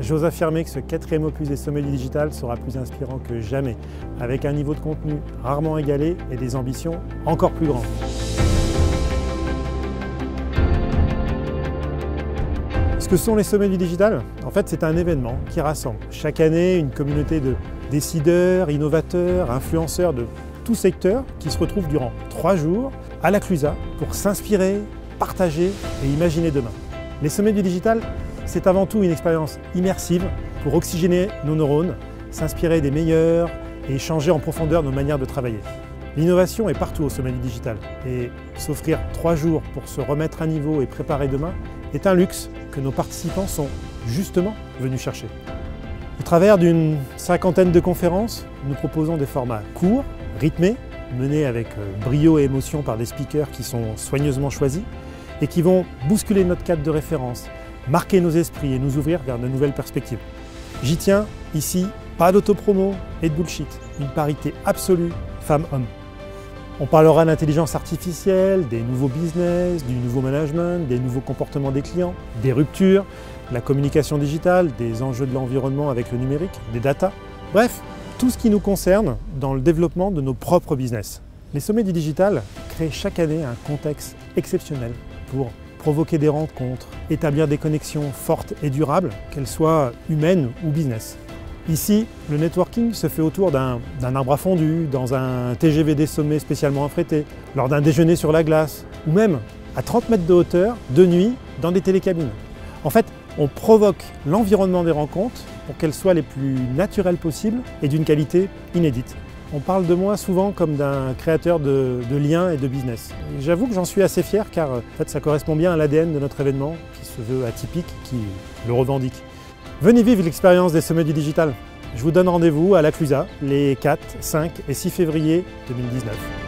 j'ose affirmer que ce 4e opus des Sommets du Digital sera plus inspirant que jamais, avec un niveau de contenu rarement égalé et des ambitions encore plus grandes. Ce que sont les Sommets du Digital, en fait, c'est un événement qui rassemble chaque année une communauté de décideurs, innovateurs, influenceurs de tout secteur qui se retrouvent durant 3 jours à la Clusa pour s'inspirer, partager et imaginer demain. Les Sommets du Digital, c'est avant tout une expérience immersive pour oxygéner nos neurones, s'inspirer des meilleurs et changer en profondeur nos manières de travailler. L'innovation est partout au Sommet du Digital et s'offrir 3 jours pour se remettre à niveau et préparer demain est un luxe que nos participants sont justement venus chercher. Au travers d'une 50aine de conférences, nous proposons des formats courts, rythmés, menés avec brio et émotion par des speakers qui sont soigneusement choisis et qui vont bousculer notre cadre de référence, marquer nos esprits et nous ouvrir vers de nouvelles perspectives. J'y tiens, ici, pas d'autopromo et de bullshit, une parité absolue femmes-hommes. On parlera d'intelligence artificielle, des nouveaux business, du nouveau management, des nouveaux comportements des clients, des ruptures, de la communication digitale, des enjeux de l'environnement avec le numérique, des data. Bref, tout ce qui nous concerne dans le développement de nos propres business. Les Sommets du Digital créent chaque année un contexte exceptionnel pour provoquer des rencontres, établir des connexions fortes et durables, qu'elles soient humaines ou business. Ici, le networking se fait autour d'un arbre à fondu, dans un TGV des sommets spécialement affrété, lors d'un déjeuner sur la glace, ou même à 30 mètres de hauteur, de nuit, dans des télécabines. En fait, on provoque l'environnement des rencontres pour qu'elles soient les plus naturelles possibles et d'une qualité inédite. On parle de moi souvent comme d'un créateur de liens et de business. J'avoue que j'en suis assez fier car en fait, ça correspond bien à l'ADN de notre événement qui se veut atypique, qui le revendique. Venez vivre l'expérience des Sommets du Digital. Je vous donne rendez-vous à la Clusa les 4, 5 et 6 février 2019.